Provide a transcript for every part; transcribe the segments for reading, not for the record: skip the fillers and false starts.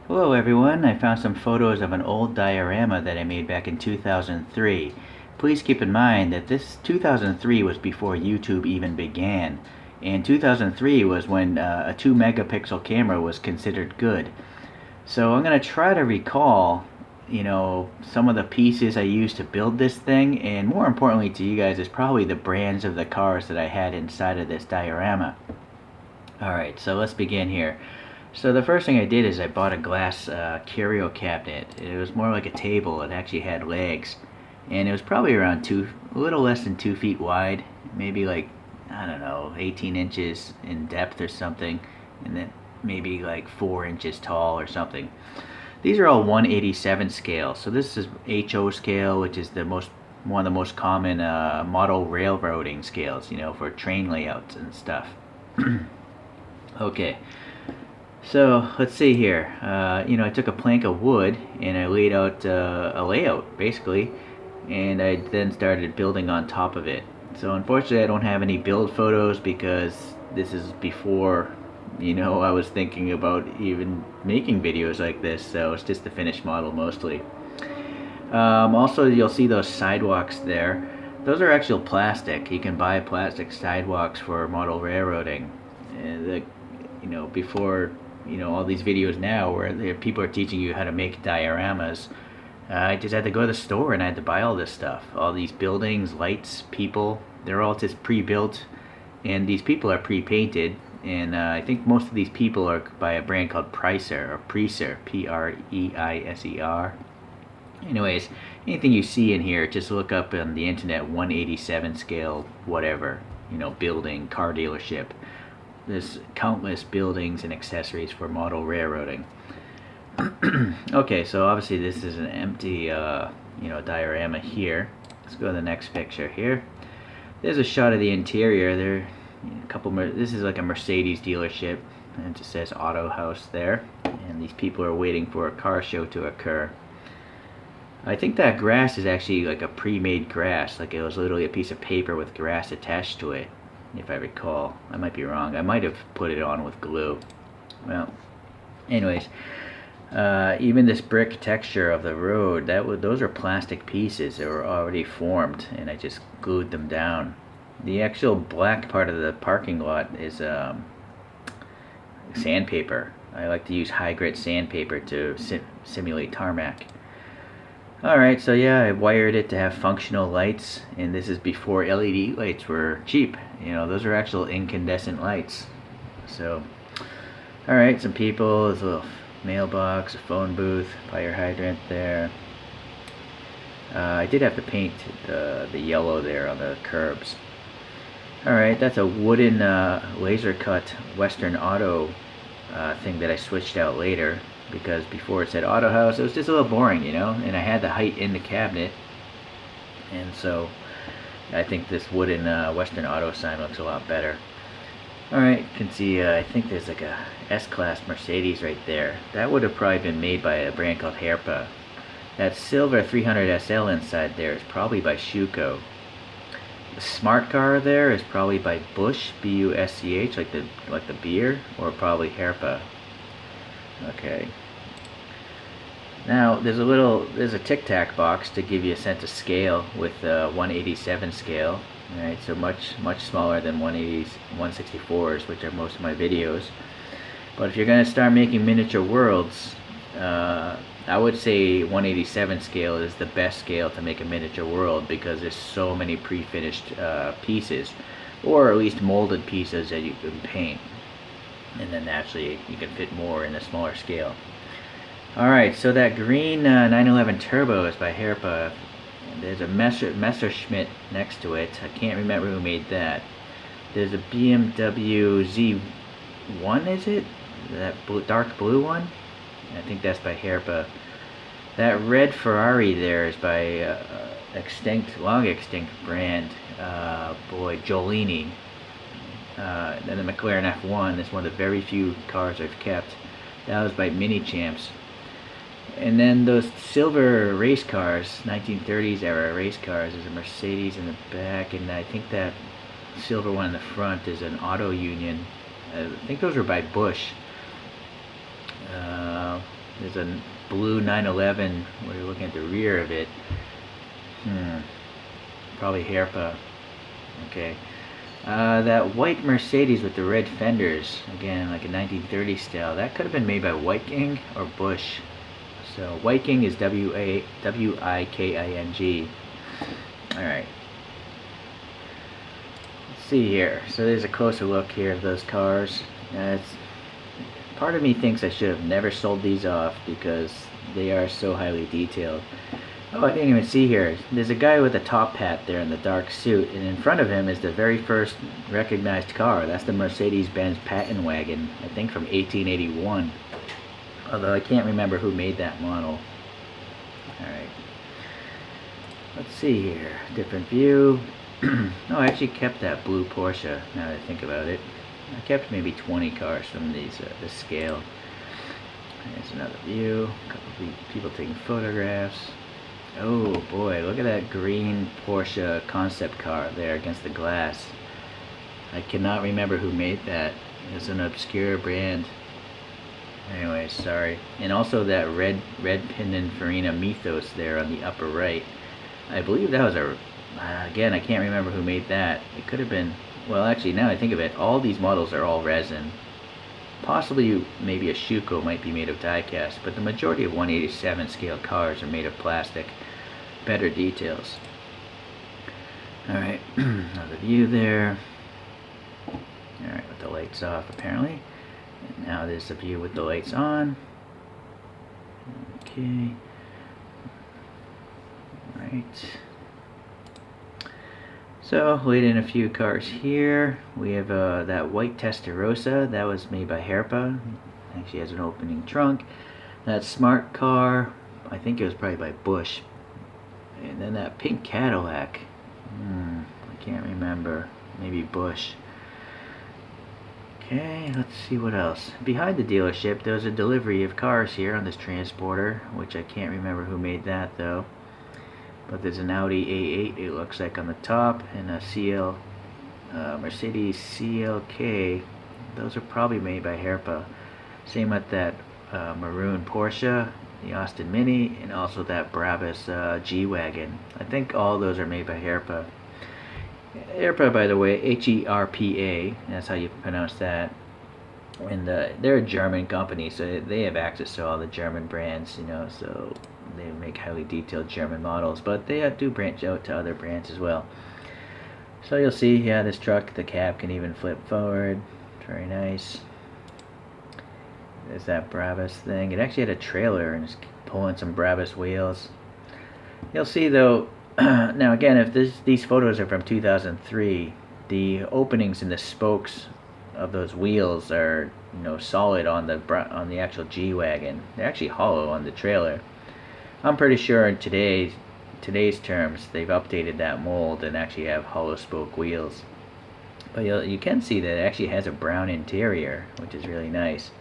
Hello everyone, I found some photos of an old diorama that I made back in 2003. Please keep in mind that this 2003 was before YouTube even began, and 2003 was when a 2 megapixel camera was considered good. So I'm going to try to recall, some of the pieces I used to build this thing, and more importantly to you guys is probably the brands of the cars that I had inside of this diorama. Alright, so let's begin here. So the first thing I did is I bought a glass curio cabinet. It was more like a table. It actually had legs, and it was probably around a little less than 2 feet wide, maybe like, I don't know, 18 inches in depth or something, and then maybe like 4 inches tall or something. These are all 187 scale. So this is HO scale, which is one of the most common model railroading scales, for train layouts and stuff. Okay. So let's see here. I took a plank of wood and I laid out a layout basically, and I then started building on top of it. So unfortunately I don't have any build photos because this is before I was thinking about even making videos like this, so it's just the finished model mostly. Also, you'll see those sidewalks there. Those are actual plastic. You can buy plastic sidewalks for model railroading. Before all these videos now where people are teaching you how to make dioramas, I just had to go to the store and I had to buy all this stuff. All these buildings, lights, people, they're all just pre-built, and these people are pre-painted. And I think most of these people are by a brand called Preiser, or Preiser, Preiser. Anyways, anything you see in here, just look up on the internet 187 scale, whatever, building, car dealership. There's countless buildings and accessories for model railroading. Okay, so obviously this is an empty, diorama here. Let's go to the next picture here. There's a shot of the interior. There, this is like a Mercedes dealership, and it just says Auto House there. And these people are waiting for a car show to occur. I think that grass is actually like a pre-made grass, like it was literally a piece of paper with grass attached to it, if I recall. I might be wrong. I might have put it on with glue. Well, anyways, even this brick texture of the road, those are plastic pieces that were already formed, and I just glued them down. The actual black part of the parking lot is sandpaper. I like to use high grit sandpaper to simulate tarmac. Alright, so yeah, I wired it to have functional lights, and this is before LED lights were cheap. Those are actual incandescent lights. So, alright, some people, there's a little mailbox, a phone booth, fire hydrant there. I did have to paint the yellow there on the curbs. Alright, that's a wooden laser cut Western Auto thing that I switched out later, because before it said Auto House, it was just a little boring, and I had the height in the cabinet, and so I think this wooden Western Auto sign looks a lot better. Alright, you can see, I think there's like a S-Class Mercedes right there. That would have probably been made by a brand called Herpa. That silver 300 SL inside there is probably by Schuco. The smart car there is probably by Busch, B-U-S-C-H, like the beer, or probably Herpa. Okay. Now there's a tic tac box to give you a sense of scale with 187 scale. Alright, so much smaller than 164s, which are most of my videos. But if you're going to start making miniature worlds, I would say 187 scale is the best scale to make a miniature world, because there's so many pre-finished pieces, or at least molded pieces that you can paint, and then naturally you can fit more in a smaller scale. Alright, so that green 911 Turbo is by Herpa. There's a Messerschmitt next to it. I can't remember who made that. There's a BMW Z1, is it? That dark blue one? I think that's by Herpa. That red Ferrari there is by long extinct brand, Giolini. Then the Mclaren F1 is one of the very few cars I've kept. That was by Mini Champs. And then those silver race cars, 1930s era race cars, there's a Mercedes in the back, and I think that silver one in the front is an Auto Union. I think those were by Busch. There's a blue 911. We're looking at the rear of it. Probably Herpa. Okay. That white Mercedes with the red fenders, again, like a 1930 style, that could have been made by Wagon or Bush. So Wagon is Wiking. Alright. Let's see here. So there's a closer look here of those cars. Part of me thinks I should have never sold these off because they are so highly detailed. Oh, I didn't even see here. There's a guy with a top hat there in the dark suit, and in front of him is the very first recognized car. That's the Mercedes-Benz patent wagon, I think from 1881. Although I can't remember who made that model. Alright. Let's see here. Different view. Oh, I actually kept that blue Porsche, now that I think about it. I kept maybe 20 cars from this scale. There's another view. A couple of people taking photographs. Oh boy, look at that green Porsche concept car there against the glass. I cannot remember who made that. It's an obscure brand. Anyway, sorry. And also that red Pininfarina Mythos there on the upper right. I believe that was again, I can't remember who made that. It could have been, well actually now I think of it, all these models are all resin. Possibly maybe a Schuko might be made of die-cast, but the majority of 1/87 scale cars are made of plastic. Better details. Alright, another view there. Alright, with the lights off apparently. And now there's a view with the lights on. Okay. Alright. So, weighed in a few cars here. We have that white Testarossa. That was made by Herpa. Actually has an opening trunk. That smart car, I think it was probably by Bush. And then that pink Cadillac. I can't remember. Maybe Bush. Okay, let's see what else. Behind the dealership, there's a delivery of cars here on this transporter, which I can't remember who made that though. But there's an Audi A8, it looks like, on the top, and a Mercedes CLK. Those are probably made by Herpa. Same with that maroon Porsche, the Austin Mini, and also that Brabus G-Wagon. I think all those are made by Herpa. Herpa, by the way, H-E-R-P-A, that's how you pronounce that. And they're a German company, so they have access to all the German brands, you know, so they make highly detailed German models, but they do branch out to other brands as well. So you'll see, yeah, this truck, the cab can even flip forward. Very nice. There's that Brabus thing. It actually had a trailer and it's pulling some Brabus wheels. You'll see though, now again, if these photos are from 2003, the openings in the spokes of those wheels are, you know, solid on the actual G-Wagon. They're actually hollow on the trailer. I'm pretty sure in today's terms they've updated that mold and actually have hollow spoke wheels. But you can see that it actually has a brown interior, which is really nice.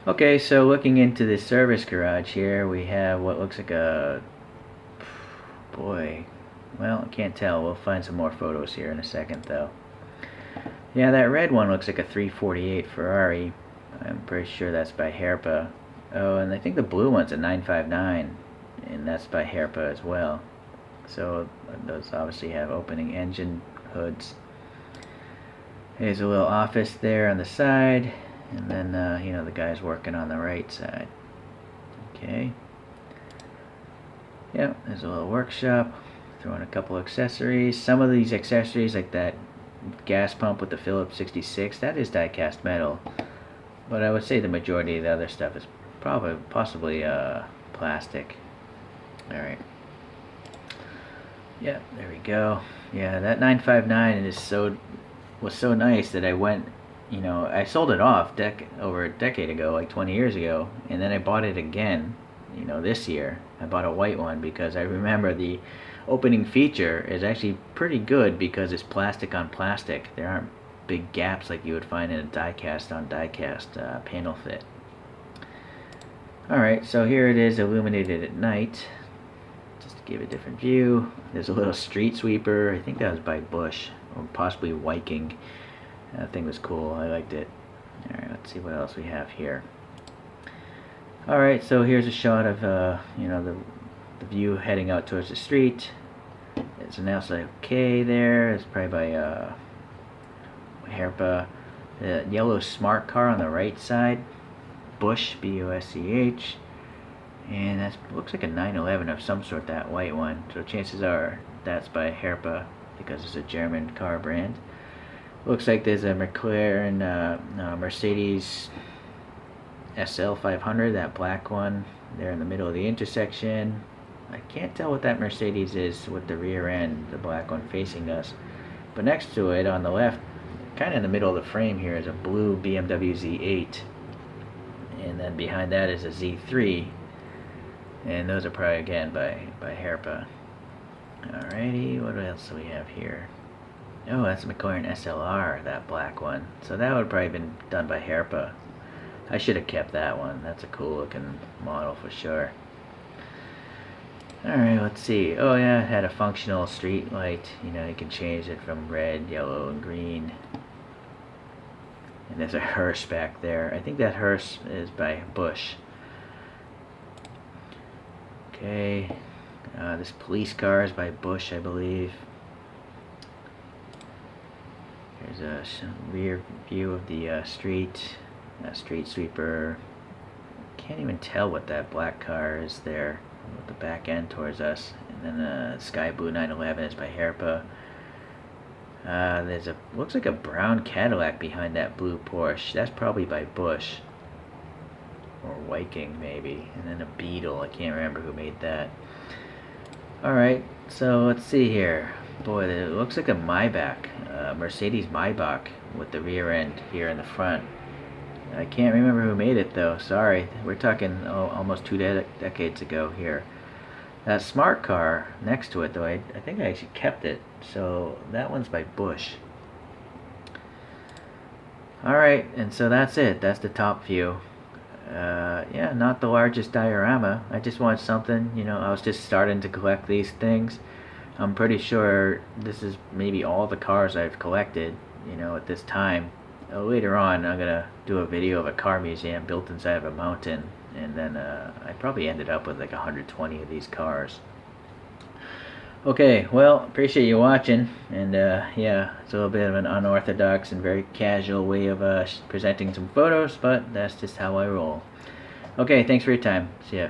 Okay, so looking into this service garage here, we have what looks like a, boy, well, I can't tell. We'll find some more photos here in a second though. Yeah, that red one looks like a 348 Ferrari. I'm pretty sure that's by Herpa. Oh, and I think the blue one's a 959, and that's by Herpa as well. So those obviously have opening engine hoods. There's a little office there on the side, and then you know, the guy's working on the right side. Okay. Yeah, there's a little workshop. Throw in a couple accessories. Some of these accessories, like that gas pump with the Phillips 66, that is die-cast metal. But I would say the majority of the other stuff is possibly plastic. Alright. Yeah, there we go. Yeah, that 959 was so nice that I went, you know, I sold it off over a decade ago, like 20 years ago, and then I bought it again, you know, this year. I bought a white one because I remember the opening feature is actually pretty good because it's plastic on plastic. There aren't big gaps like you would find in a die-cast on die-cast panel fit. Alright, so here it is illuminated at night. Just to give a different view. There's a little street sweeper. I think that was by Bush, or possibly Viking. That thing was cool. I liked it. Alright, let's see what else we have here. Alright, so here's a shot of you know, the view heading out towards the street. It's announced like okay there. It's probably by Herpa. The yellow smart car on the right side. Busch, B-U-S-C-H. And that looks like a 911 of some sort, that white one. So chances are that's by Herpa because it's a German car brand. Looks like there's a McLaren, Mercedes SL 500, that black one there in the middle of the intersection. I can't tell what that Mercedes is with the rear end, the black one facing us. But next to it on the left, kind of in the middle of the frame here, is a blue BMW Z8. And then behind that is a Z3. And those are probably again by Herpa. Alrighty, what else do we have here? Oh, that's a McLaren SLR, that black one. So that would have probably been done by Herpa. I should have kept that one. That's a cool looking model for sure. Alright, let's see. Oh yeah, it had a functional street light. You know, you can change it from red, yellow, and green. And there's a hearse back there. I think that hearse is by Busch. Okay. This police car is by Busch, I believe. Here's a rear view of the street. Street sweeper. Can't even tell what that black car is there with the back end towards us. And then sky blue 911 is by Herpa. There's a looks like a brown Cadillac behind that blue Porsche. That's probably by Busch or Wagon maybe. And then a Beetle. I can't remember who made that. All right, so let's see here. Boy, it looks like a Maybach, Mercedes Maybach with the rear end here in the front. I can't remember who made it though. Sorry, we're talking almost 2 decades ago here. That smart car next to it though, I think I actually kept it. So that one's by Busch. Alright, and so that's it. That's the top view. Yeah, not the largest diorama. I just wanted something, you know, I was just starting to collect these things. I'm pretty sure this is maybe all the cars I've collected, you know, at this time. Later on, I'm gonna do a video of a car museum built inside of a mountain, and then I probably ended up with like 120 of these cars. Okay, well, appreciate you watching, and yeah, it's a little bit of an unorthodox and very casual way of presenting some photos, but that's just how I roll. Okay, thanks for your time. See ya.